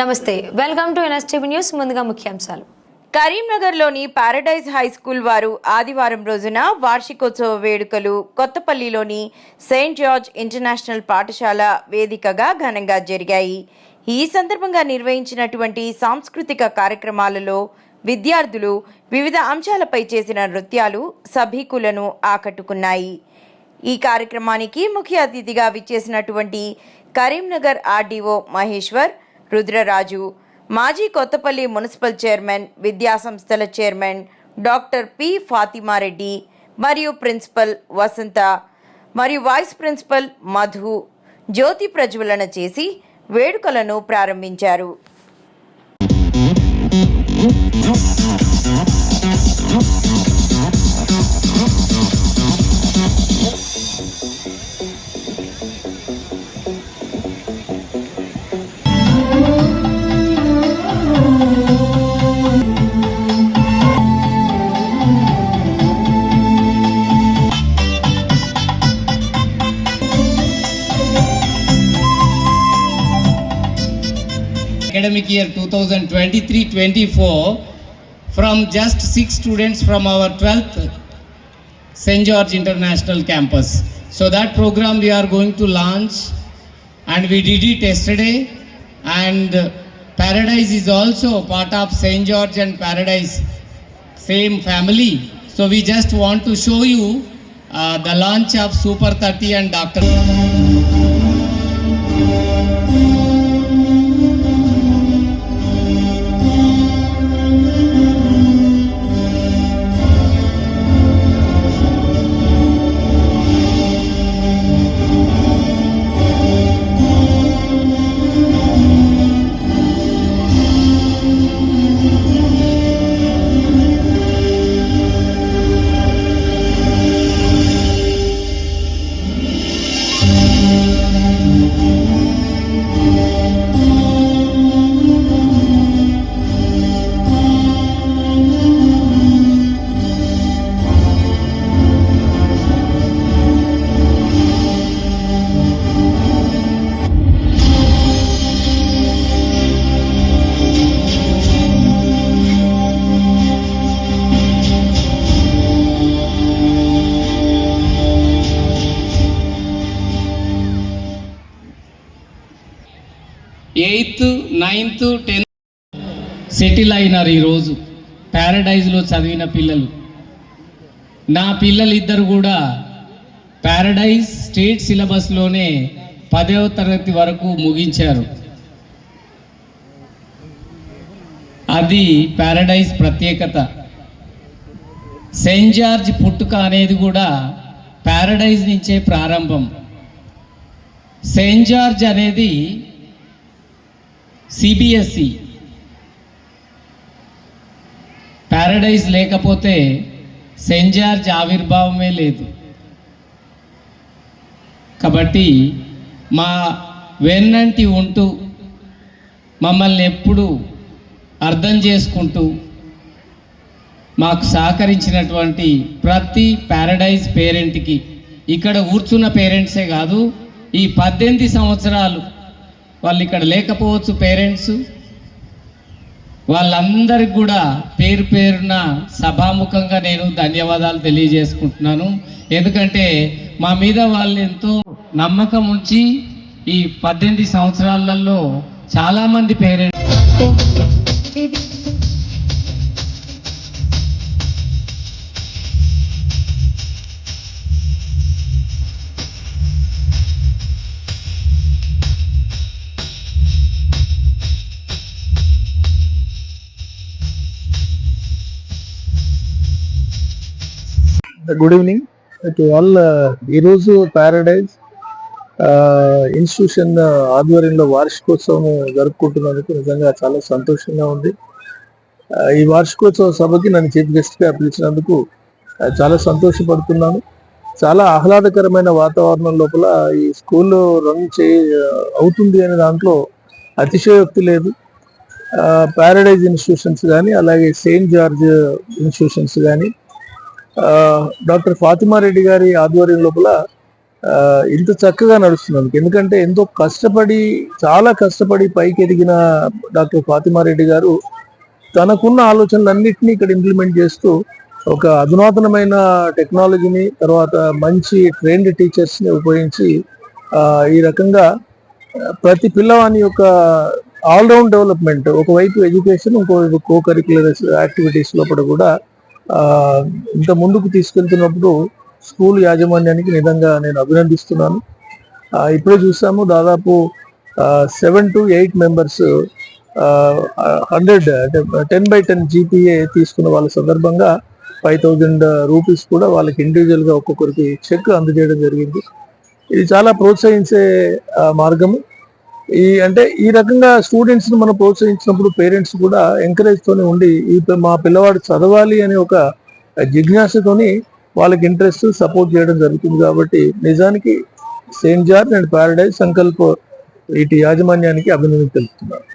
నమస్తే, welcome to NSTV news. ముందుగా ముఖ్యాంశాలు. కరీంనగర్లోని పారడైజ్ హై స్కూల్ వారు ఆదివారం రోజున వార్షికోత్సవ వేడుకలు కొత్తపల్లిలోని సెయింట్ జార్జ్ ఇంటర్నేషనల్ పాఠశాల వేదికగా ఘనంగా జరిగాయి. ఈ సందర్భంగా నిర్వహించినటువంటి సాంస్కృతిక కార్యక్రమాలలో విద్యార్థులు వివిధ అంశాలపై చేసిన నృత్యాలు సభికులను ఆకట్టుకున్నాయి. ఈ కార్యక్రమానికి ముఖ్య అతిథిగా విచ్చేసినటువంటి కరీంనగర్ ఆర్డీఓ మహేశ్వర్, రుద్రరాజు, మాజీ కొత్తపల్లి మున్సిపల్ చైర్మన్, విద్యాసంస్థల చైర్మన్ డాక్టర్ పి ఫాతిమారెడ్డి మరియు ప్రిన్సిపల్ వసంత మరియు వైస్ ప్రిన్సిపల్ మధు జ్యోతి ప్రజ్వలన చేసి వేడుకలను ప్రారంభించారు. Academic year 2023-24 from just 6 students from our 12th St. George International Campus. So that program we are going to launch, and we did it yesterday, and Paradise is also part of St. George and Paradise same family. So we just want to show you the launch of Super 30 and Dr. Eighth, ninth, 10th settle అయినారు. ఈరోజు ప్యారడైజ్లో చదివిన పిల్లలు, నా పిల్లలు ఇద్దరు కూడా Paradise state సిలబస్లోనే 10వ తరగతి వరకు ముగించారు. అది ప్యారడైజ్ ప్రత్యేకత. సెయింట్ జార్జ్ పుట్టుక అనేది కూడా ప్యారడైజ్ నుంచే ప్రారంభం. సెయింట్ జార్జ్ అనేది సిబిఎస్ఈ, ప్యారడైజ్ లేకపోతే సెయింట్ జార్జ్ ఆవిర్భావమే లేదు. కాబట్టి మా వెన్నంటి ఉంటూ మమ్మల్ని ఎప్పుడు అర్థం చేసుకుంటూ మాకు సహకరించినటువంటి ప్రతి ప్యారడైజ్ పేరెంట్కి, ఇక్కడ కూర్చున్న పేరెంట్సే కాదు, ఈ 18 సంవత్సరాలు వాళ్ళు ఇక్కడ లేకపోవచ్చు పేరెంట్స్, వాళ్ళందరికీ కూడా పేరు పేరున సభాముఖంగా నేను ధన్యవాదాలు తెలియజేసుకుంటున్నాను. ఎందుకంటే మా మీద వాళ్ళు ఎంతో నమ్మకం ఉంచి ఈ 18 సంవత్సరాలలో చాలామంది parents good evening to all. ఈరోజు ప్యారడైజ్ ఇన్స్టిట్యూషన్ ఆధ్వర్యంలో వార్షికోత్సవం జరుపుకుంటున్నందుకు నిజంగా చాలా సంతోషంగా ఉంది. ఈ వార్షికోత్సవ సభకి నన్ను చీఫ్ గెస్ట్గా పిలిచినందుకు చాలా సంతోషపడుతున్నాను. చాలా ఆహ్లాదకరమైన వాతావరణం లోపల ఈ స్కూల్లో రన్ అవుతుంది అనే దాంట్లో అతిశయోక్తి లేదు. ప్యారడైజ్ ఇన్స్టిట్యూషన్స్ కానీ, అలాగే సెయింట్ జార్జ్ ఇన్స్టిట్యూషన్స్ కానీ, డాక్టర్ ఫాతిమారెడ్డి గారి ఆధ్వర్యం లోపల ఇంత చక్కగా నడుస్తున్నందుకు. ఎందుకంటే ఎంతో కష్టపడి, చాలా కష్టపడి పైకి ఎదిగిన డాక్టర్ ఫాతిమారెడ్డి గారు తనకున్న ఆలోచనలన్నింటినీ ఇక్కడ ఇంప్లిమెంట్ చేస్తూ ఒక అధునాతనమైన టెక్నాలజీని, తర్వాత మంచి ట్రైన్డ్ టీచర్స్ని ఉపయోగించి ఈ రకంగా ప్రతి పిల్లవాని యొక్క ఆల్రౌండ్ డెవలప్మెంట్, ఒకవైపు ఎడ్యుకేషన్, ఇంకోవైపు కో కరిక్యులర్ యాక్టివిటీస్ లోపల కూడా ఇంత ముందుకు తీసుకెళ్తున్నప్పుడు స్కూల్ యాజమాన్యానికి నిజంగా నేను అభినందిస్తున్నాను. ఇప్పుడే చూసాము, దాదాపు 7 to 8 మెంబర్స్ 100 అంటే 10/10 జీపీఏ తీసుకున్న వాళ్ళ సందర్భంగా 5,000 రూపీస్ కూడా వాళ్ళకి ఇండివిజువల్గా ఒక్కొక్కరికి చెక్ అందజేయడం జరిగింది. ఇది చాలా ప్రోత్సహించే మార్గము. ఈ రకంగా స్టూడెంట్స్ ను మనం ప్రోత్సహించినప్పుడు పేరెంట్స్ కూడా ఎంకరేజ్ తోనే ఉండి మా పిల్లవాడు చదవాలి అనే ఒక జిజ్ఞాసతోని వాళ్ళకి ఇంట్రెస్ట్, సపోర్ట్ చేయడం జరుగుతుంది. కాబట్టి నిజానికి Saint George and Paradise Sankalp వీటి యాజమాన్యానికి అభినందన తెలుపుతున్నాను.